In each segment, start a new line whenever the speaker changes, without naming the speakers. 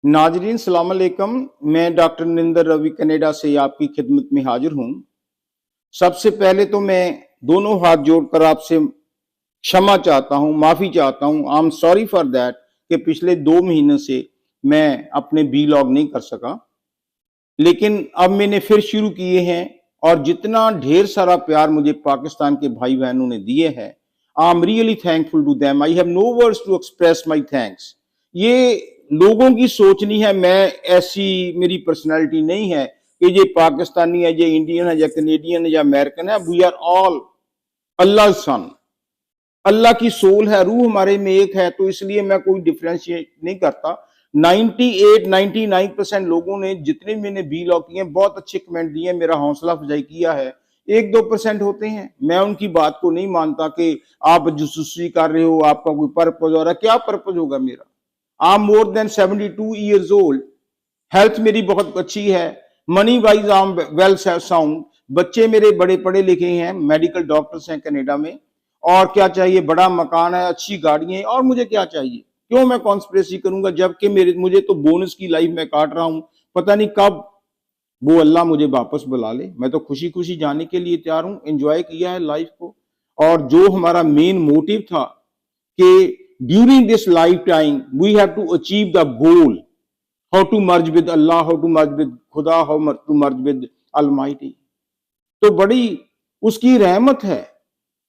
नाजरीन सलाम अलैकुम। मैं डॉक्टर नरिंदर रवि कनाडा से आपकी खिदमत में हाजिर हूँ। सबसे पहले तो मैं दोनों हाथ जोड़कर आपसे क्षमा चाहता हूँ, माफ़ी चाहता हूँ। I am sorry for that कि पिछले 2 महीने से मैं अपने वीलॉग नहीं कर सका, लेकिन अब मैंने फिर शुरू किए हैं और जितना ढेर सारा प्यार मुझे पाकिस्तान के भाई बहनों ने दिए हैं, I am really thankful to them. I have no words to express my thanks. ये लोगों की सोच नहीं है, मैं ऐसी मेरी पर्सनैलिटी नहीं है कि ये पाकिस्तानी है, ये इंडियन है, या कनेडियन है, या अमेरिकन है। वी आर ऑल अल्लाह सन। अल्लाह की सोल है, रूह हमारे में एक है, तो इसलिए मैं कोई डिफ्रेंशिएट नहीं करता। 98-99% लोगों ने जितने मैंने बी लॉक किए बहुत अच्छे कमेंट दिए, मेरा हौसला अफजाई किया है। 1-2% होते हैं, मैं उनकी बात को नहीं मानता कि आप जसूसी कर रहे हो, आपका कोई पर्पज हो रहा है। क्या पर्पज होगा मेरा? I am more than 72 years old. Health मेरी बहुत अच्छी है। Money wise I am well sound. बच्चे मेरे बड़े पढ़े लिखे हैं, मेडिकल डॉक्टर्स हैं कनाडा में। और क्या चाहिए? बड़ा मकान है, अच्छी गाड़ियां हैं, और मुझे क्या चाहिए? क्यों मैं कॉन्स्पिरेसी करूंगा, जबकि मुझे तो बोनस की लाइफ में काट रहा हूं। पता नहीं कब वो अल्लाह मुझे वापस बुला ले। मैं तो खुशी खुशी जाने के लिए तैयार हूं। एंजॉय किया है लाइफ को। और जो हमारा मेन मोटिव था कि during this lifetime we have to achieve the goal, how to merge with Allah, how to merge with खुदा, how to merge with almighty. तो बड़ी उसकी रहमत है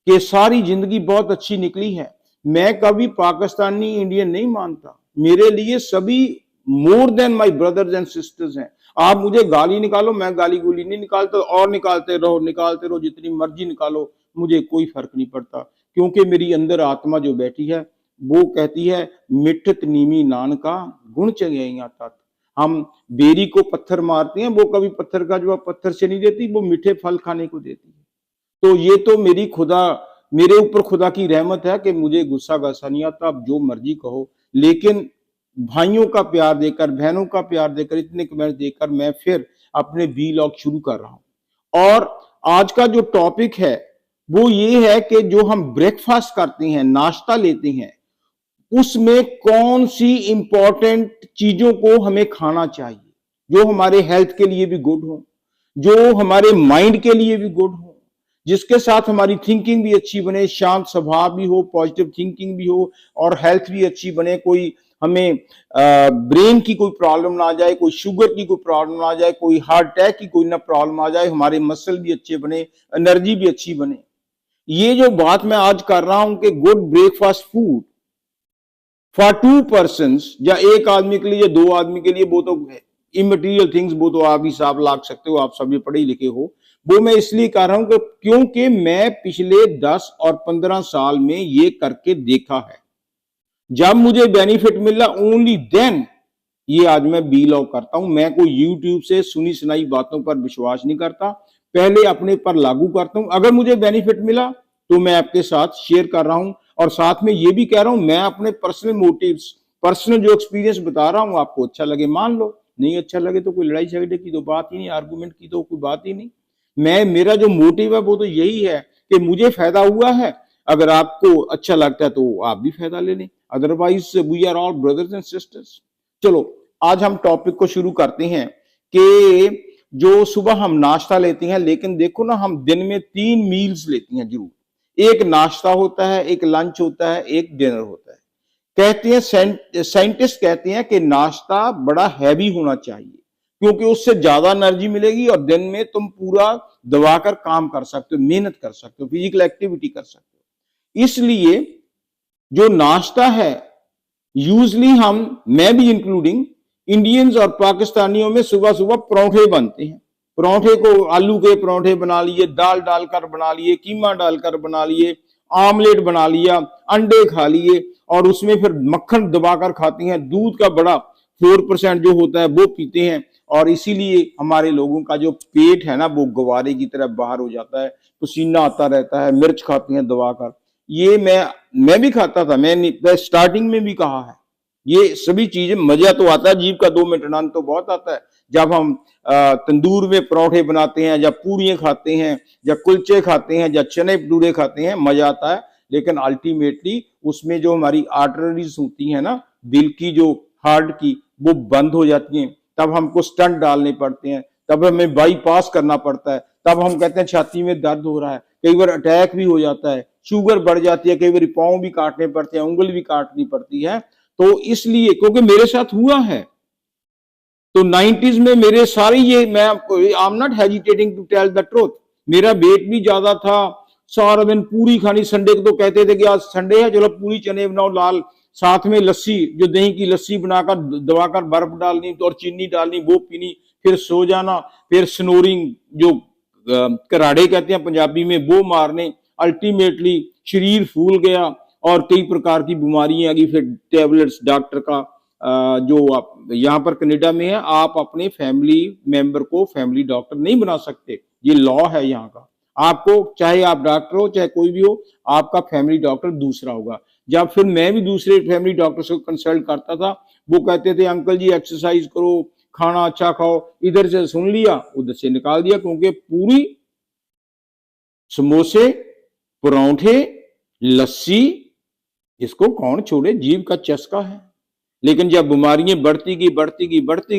कि सारी जिंदगी बहुत अच्छी निकली है। मैं कभी पाकिस्तानी इंडियन नहीं मानता। मेरे लिए सभी more than my brothers and sisters हैं। आप मुझे गाली निकालो, मैं गाली गुली नहीं निकालता, और निकालते रहो जितनी मर्जी निकालो, मुझे कोई फर्क नहीं पड़ता। क्योंकि मेरी अंदर आत्मा जो बैठी है वो कहती है मिठत नीमी नान का गुण चंगेया तत्। हम बेरी को पत्थर मारते हैं, वो कभी पत्थर का जवाब पत्थर से नहीं देती, वो मीठे फल खाने को देती है। तो ये तो मेरे ऊपर खुदा की रहमत है कि मुझे गुस्सा गस्सा नहीं आता। आप जो मर्जी कहो, लेकिन भाइयों का प्यार देकर, बहनों का प्यार देकर, इतने कमेंट देकर मैं फिर अपने वीलॉग शुरू कर रहा हूं। और आज का जो टॉपिक है वो ये है कि जो हम ब्रेकफास्ट करते हैं, नाश्ता लेते हैं, उसमें कौन सी इंपॉर्टेंट चीजों को हमें खाना चाहिए जो हमारे हेल्थ के लिए भी गुड हो, जो हमारे माइंड के लिए भी गुड हो, जिसके साथ हमारी थिंकिंग भी अच्छी बने, शांत स्वभाव भी हो, पॉजिटिव थिंकिंग भी हो, और हेल्थ भी अच्छी बने। कोई हमें ब्रेन की कोई प्रॉब्लम ना आ जाए, कोई शुगर की कोई प्रॉब्लम ना आ जाए, कोई हार्ट अटैक की कोई ना प्रॉब्लम आ जाए, हमारे मसल भी अच्छे बने, एनर्जी भी अच्छी बने। ये जो बात मैं आज कर रहा हूं कि good breakfast food for 2 person, या एक आदमी के लिए या 2 आदमी के लिए, वो तो इमटेरियल थिंग्स, वो तो आप हिसाब लाग सकते हो, आप सभी पढ़े लिखे हो। वो मैं इसलिए कर रहा हूं कि क्योंकि मैं पिछले 10 और 15 साल में ये करके देखा है। जब मुझे बेनिफिट मिला ओनली देन ये आज मैं बिलोंग करता हूं। मैं कोई यूट्यूब से सुनी सुनाई बातों पर विश्वास नहीं करता, पहले अपने पर लागू करता हूं। अगर मुझे बेनिफिट मिला तो मैं आपके साथ शेयर कर रहा हूं, और साथ में ये भी कह रहा हूं मैं अपने पर्सनल मोटिव्स, पर्सनल जो एक्सपीरियंस बता रहा हूं। आपको अच्छा लगे मान लो, नहीं अच्छा लगे तो कोई लड़ाई झगड़े की तो बात ही नहीं, आर्गूमेंट की तो कोई बात ही नहीं। मेरा जो मोटिव है वो तो यही है कि मुझे फायदा हुआ है, अगर आपको अच्छा लगता है तो आप भी फायदा ले लें, otherwise we are all brothers and sisters. चलो आज हम टॉपिक को शुरू करते हैं कि जो सुबह हम नाश्ता लेते हैं, लेकिन देखो ना, हम दिन में 3 मील्स लेते हैं जरूर। एक नाश्ता होता है, एक लंच होता है, एक डिनर होता है। कहते हैं साइंटिस्ट कहते हैं कि नाश्ता बड़ा हैवी होना चाहिए, क्योंकि उससे ज्यादा एनर्जी मिलेगी और दिन में तुम पूरा दबाकर काम कर सकते हो, मेहनत कर सकते हो, फिजिकल एक्टिविटी कर सकते हो। इसलिए जो नाश्ता है, यूजली मैं भी इंक्लूडिंग, इंडियंस और पाकिस्तानियों में सुबह सुबह परोठे बनते हैं। परोठे को आलू के परोठे बना लिए, दाल डालकर बना लिए, कीमा डालकर बना लिए, आमलेट बना लिया, अंडे खा लिए, और उसमें फिर मक्खन दबाकर खाते हैं। दूध का बड़ा 4% जो होता है वो पीते हैं, और इसीलिए हमारे लोगों का जो पेट है ना वो गवारे की तरह बाहर हो जाता है, पसीना आता रहता है। मिर्च खाते हैं दबाकर। ये मैं भी खाता था, मैं स्टार्टिंग में भी कहा है। ये सभी चीजें, मजा तो आता है, जीभ का 2 मिनट आनंद तो बहुत आता है जब हम तंदूर में परोठे बनाते हैं, या पूरियां खाते हैं, या कुलचे खाते हैं, या चने भटूरे खाते हैं, मजा आता है। लेकिन अल्टीमेटली उसमें जो हमारी आर्टरीज होती है ना, दिल की, जो हार्ट की, वो बंद हो जाती हैं, तब हमको स्टंट डालने पड़ते हैं, तब हमें बाईपास करना पड़ता है, तब हम कहते हैं छाती में दर्द हो रहा है, कई बार अटैक भी हो जाता है, शुगर बढ़ जाती है, कई बार पाँव भी काटने पड़ते हैं, उंगली भी काटनी पड़ती है। तो इसलिए, क्योंकि मेरे साथ हुआ है, तो 90s में मेरे सारे ये, मैं I am not hesitating to tell the truth, मेरा वेट भी ज्यादा था, सारा दिन पूरी खानी, संडे को तो कहते थे कि आज संडे है चलो पूरी चने बनाओ लाल, साथ में लस्सी, जो दही की लस्सी बनाकर दबाकर बर्फ डालनी और चीनी डालनी, वो पीनी, फिर सो जाना, फिर स्नोरिंग जो कराड़े कहते हैं पंजाबी में, वो मारने, अल्टीमेटली शरीर फूल गया और कई प्रकार की बीमारियां आ गई, फिर टेबलेट्स डॉक्टर का जो आप यहाँ पर कनाडा में है, आप अपने फैमिली मेंबर को फैमिली डॉक्टर नहीं बना सकते, ये लॉ है यहाँ का। आपको चाहे आप डॉक्टर हो चाहे कोई भी हो, आपका फैमिली डॉक्टर दूसरा होगा। जब फिर मैं भी दूसरे फैमिली डॉक्टर से कंसल्ट करता था, वो कहते थे अंकल जी एक्सरसाइज करो, खाना अच्छा खाओ, इधर से सुन लिया उधर से निकाल दिया, क्योंकि पूरी समोसे, परांठे, लस्सी, इसको कौन छोड़े, जीभ का चस्का है। लेकिन जब बीमारियां बढ़ती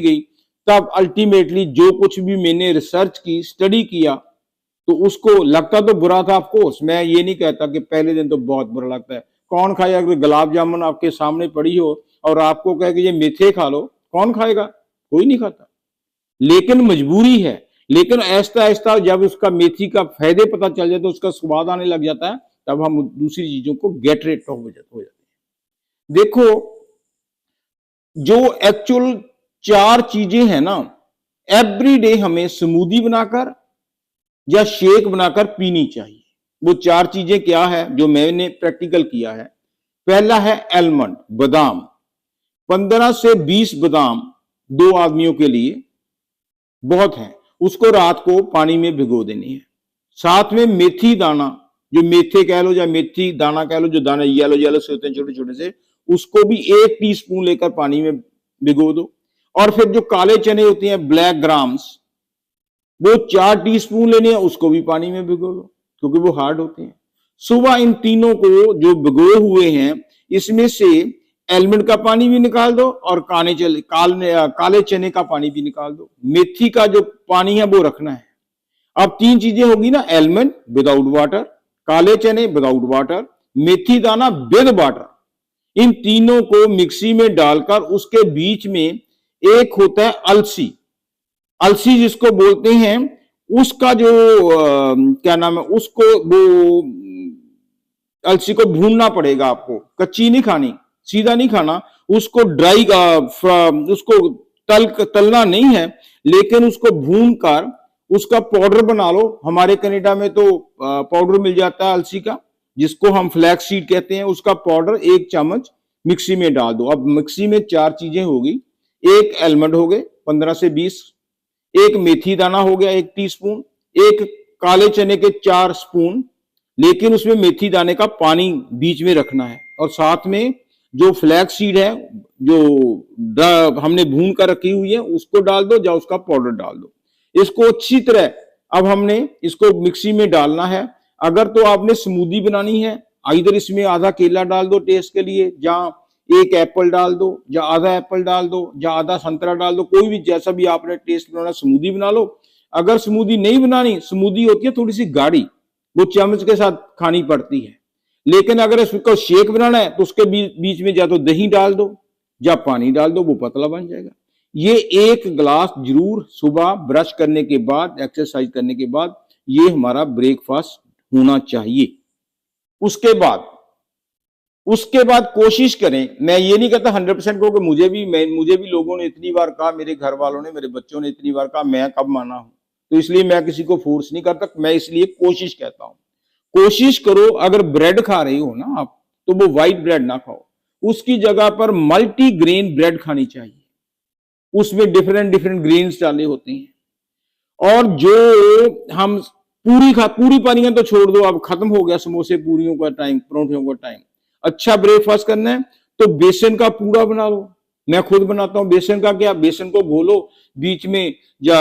गई, तब अल्टीमेटली जो कुछ भी मैंने रिसर्च की, स्टडी किया, तो उसको लगता तो बुरा था। ऑफ कोर्स मैं ये नहीं कहता कि पहले दिन तो बहुत बुरा लगता है, कौन खाएगा, अगर गुलाब जामुन आपके सामने पड़ी हो और आपको कहे कि ये मेथे खा लो, कौन खाएगा, कोई नहीं खाता, लेकिन मजबूरी है। लेकिन ऐसा ऐसा जब उसका मेथी का फायदे पता चल जाए, तो उसका स्वाद आने लग जाता है, तब हम दूसरी चीजों को गेट रेट हो जाते हैं। देखो, जो एक्चुअल 4 चीजें हैं ना, एवरी डे हमें स्मूदी बनाकर या शेक बनाकर पीनी चाहिए। वो 4 चीजें क्या है जो मैंने प्रैक्टिकल किया है। पहला है एलमंड, बादाम, 15 से 20 बादाम 2 आदमियों के लिए बहुत है, उसको रात को पानी में भिगो देनी है। साथ में मेथी दाना, जो मेथे कह लो या मेथी दाना कह लो, जो दाना येलो येलो से होते हैं छोटे छोटे से, उसको भी 1 टीस्पून लेकर पानी में भिगो दो। और फिर जो काले चने होते हैं ब्लैक ग्राम्स, वो 4 टीस्पून लेने हैं, उसको भी पानी में भिगो दो, क्योंकि वो हार्ड होते हैं। सुबह इन तीनों को जो भिगोए हुए हैं, इसमें से एलमंड का पानी भी निकाल दो और काले चने का पानी भी निकाल दो। मेथी का जो पानी है वो रखना है। अब 3 चीजें होगी ना, एलमंड विदाउट वाटर, काले चने विदाउट वाटर, मेथी दाना विद वाटर। इन तीनों को मिक्सी में डालकर उसके बीच में एक होता है अलसी, अलसी जिसको बोलते हैं, उसका जो क्या नाम है, उसको वो अलसी को भूनना पड़ेगा आपको, कच्ची नहीं खानी, सीधा नहीं खाना, उसको ड्राई उसको तलना नहीं है, लेकिन उसको भून कर उसका पाउडर बना लो। हमारे कनाडा में तो पाउडर मिल जाता है अलसी का, जिसको हम फ्लैक्स सीड कहते हैं, उसका पाउडर 1 चम्मच मिक्सी में डाल दो। अब मिक्सी में 4 चीजें होगी, 1 एलमंड हो गए 15 से 20, 1 मेथी दाना हो गया 1 टीस्पून, 1 काले चने के 4 स्पून, लेकिन उसमें मेथी दाने का पानी बीच में रखना है, और साथ में जो फ्लैक्स सीड है जो हमने भून कर रखी हुई है, उसको डाल दो, या उसका पाउडर डाल दो। इसको अच्छी तरह अब हमने इसको मिक्सी में डालना है। अगर तो आपने स्मूदी बनानी है, इधर इसमें आधा केला डाल दो टेस्ट के लिए, या 1 एप्पल डाल दो, या आधा एप्पल डाल दो, या आधा संतरा डाल दो, कोई भी जैसा भी आपने टेस्ट बनाना, स्मूदी बना लो। अगर स्मूदी नहीं बनानी, स्मूदी होती है थोड़ी सी गाढ़ी, वो चम्मच के साथ खानी पड़ती है। लेकिन अगर इसको शेक बनाना है, तो उसके बीच में या तो दही डाल दो या पानी डाल दो, वो पतला बन जाएगा। ये 1 गिलास जरूर सुबह ब्रश करने के बाद, एक्सरसाइज करने के बाद, ये हमारा ब्रेकफास्ट होना चाहिए। उसके बाद कोशिश करें, मैं ये नहीं कहता 100% को, कि मुझे भी लोगों ने इतनी बार कहा, मेरे घर वालों ने, मेरे बच्चों ने इतनी बार कहा, मैं कब माना हूं, तो इसलिए मैं किसी को फोर्स नहीं करता, मैं इसलिए कोशिश कहता हूं। कोशिश करो, अगर ब्रेड खा रहे हो ना आप, तो वो व्हाइट ब्रेड ना खाओ, उसकी जगह पर मल्टी ग्रेन ब्रेड खानी चाहिए, उसमें डिफरेंट ग्रेन्स डाले होते हैं। और जो हम पूरी पानियां तो छोड़ दो, अब खत्म हो गया समोसे पूरियों का टाइम, परोठियों का टाइम। अच्छा ब्रेकफास्ट करना है तो बेसन का पूड़ा बना लो, मैं खुद बनाता हूं। बेसन का क्या, बेसन को घोलो, बीच में या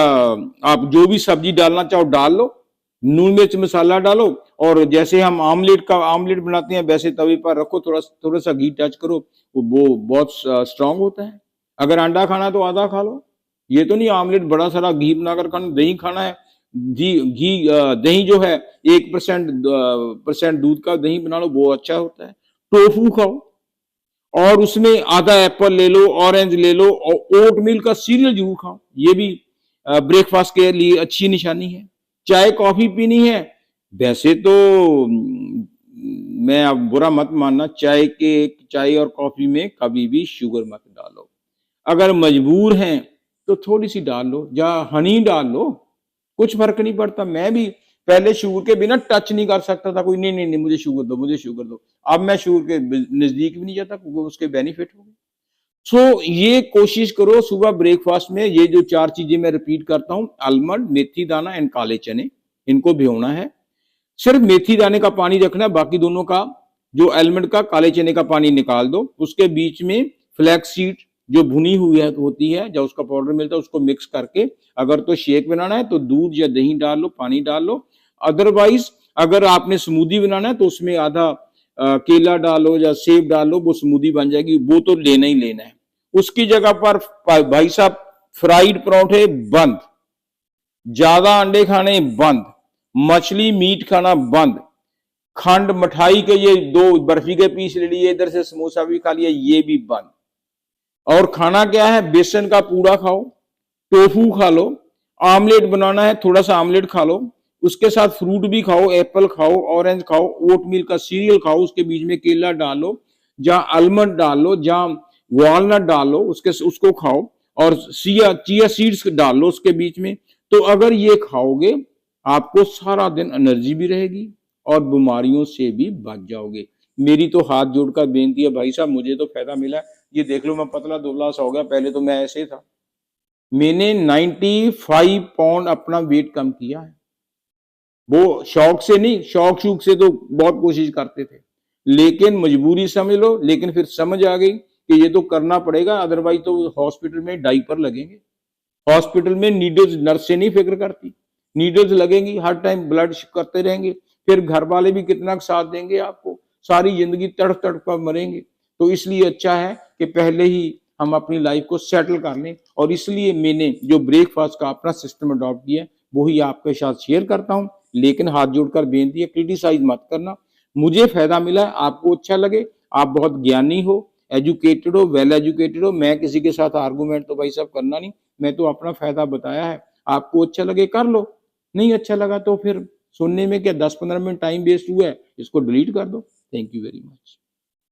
आप जो भी सब्जी डालना चाहो डाल लो, नून मिर्च मसाला डालो, और जैसे हम आमलेट बनाते हैं वैसे तवे पर रखो, थोड़ा सा घी टच करो, वो बहुत स्ट्रांग होता है। अगर अंडा खाना है तो आधा खा लो। ये तो नहीं आमलेट बड़ा सारा घी बनाकर खाना, दही खाना है, दही जो है 1% दूध का दही बना लो, वो अच्छा होता है। टोफू खाओ और उसमें आधा एप्पल ले लो, ऑरेंज ले लो, और ओट मिल का सीरियल जरूर खाओ, ये भी ब्रेकफास्ट के लिए अच्छी निशानी है। चाय कॉफी पीनी है, वैसे तो मैं अब बुरा मत मानना, चाय और कॉफी में कभी भी शुगर मत डालो। अगर मजबूर हैं तो थोड़ी सी डाल लो, या हनी डाल लो, कुछ फर्क नहीं पड़ता। मैं भी पहले शुगर के बिना टच नहीं कर सकता था, कोई नहीं नहीं नहीं मुझे शुगर दो, मुझे शुगर दो। अब मैं शुगर के नजदीक भी नहीं जाता, क्योंकि उसके बेनिफिट हो गए। सो ये कोशिश करो सुबह ब्रेकफास्ट में ये जो 4 चीजें मैं रिपीट करता हूं, आलमंड, मेथी दाना एंड काले चने, इनको भिगोना है। सिर्फ मेथी दाने का पानी रखना है, बाकी दोनों का, जो आलमंड का, काले चने का पानी निकाल दो। उसके बीच में फ्लैक्स सीड जो भुनी हुई है होती है, जब उसका पाउडर मिलता है, उसको मिक्स करके, अगर तो शेक बनाना है तो दूध या दही डाल लो, पानी डाल लो। अदरवाइज अगर आपने स्मूदी बनाना है तो उसमें आधा केला डालो या सेब डालो, वो स्मूदी बन जाएगी, वो तो लेना ही लेना है। उसकी जगह पर भाई साहब फ्राइड पराठे बंद, ज्यादा अंडे खाने बंद, मछली मीट खाना बंद, खंड मिठाई के ये 2 बर्फी के पीस ले लिए, इधर से समोसा भी खा लिया, ये भी बंद। और खाना क्या है, बेसन का पूड़ा खाओ, टोफू खा लो, आमलेट बनाना है थोड़ा सा आमलेट खा लो, उसके साथ फ्रूट भी खाओ, एप्पल खाओ, ऑरेंज खाओ, ओट मिल का सीरियल खाओ, उसके बीच में केला डालो, जहां आलमंड डालो, जहां वॉलनट डालो, उसको खाओ, और चिया सीड्स डाल लो उसके बीच में। तो अगर ये खाओगे, आपको सारा दिन एनर्जी भी रहेगी और बीमारियों से भी बच जाओगे। मेरी तो हाथ जोड़कर बेनती है भाई साहब, मुझे तो फायदा मिला। ये देख लो, मैं पतला दुबला सा हो गया, पहले तो मैं ऐसे था। मैंने 95 पाउंड अपना वेट कम किया है। वो शौक से नहीं, शौक शूक से तो बहुत कोशिश करते थे, लेकिन मजबूरी समझ लो। लेकिन फिर समझ आ गई कि ये तो करना पड़ेगा, अदरवाइज तो हॉस्पिटल में डाइपर लगेंगे। हॉस्पिटल में नीडल्स, नर्स से नहीं फिक्र करती, नीडल्स लगेंगी, हर टाइम ब्लड करते रहेंगे, फिर घर वाले भी कितना साथ देंगे आपको, सारी जिंदगी तड़प तड़प कर मरेंगे। तो इसलिए अच्छा है कि पहले ही हम अपनी लाइफ को सेटल कर लें, और इसलिए मैंने जो ब्रेकफास्ट का अपना सिस्टम अडॉप्ट किया, वही आपके साथ शेयर करता हूं। लेकिन हाथ जोड़कर बेनती है, क्रिटिसाइज मत करना। मुझे फायदा मिला है, आपको अच्छा लगे, आप बहुत ज्ञानी हो, एजुकेटेड हो, वेल एजुकेटेड हो। मैं किसी के साथ आर्गूमेंट तो भाई साहब करना नहीं, मैं तो अपना फायदा बताया है। आपको अच्छा लगे कर लो, नहीं अच्छा लगा तो फिर सुनने में क्या 10-15 मिनट टाइम वेस्ट हुआ है, इसको डिलीट कर दो। Thank you very much.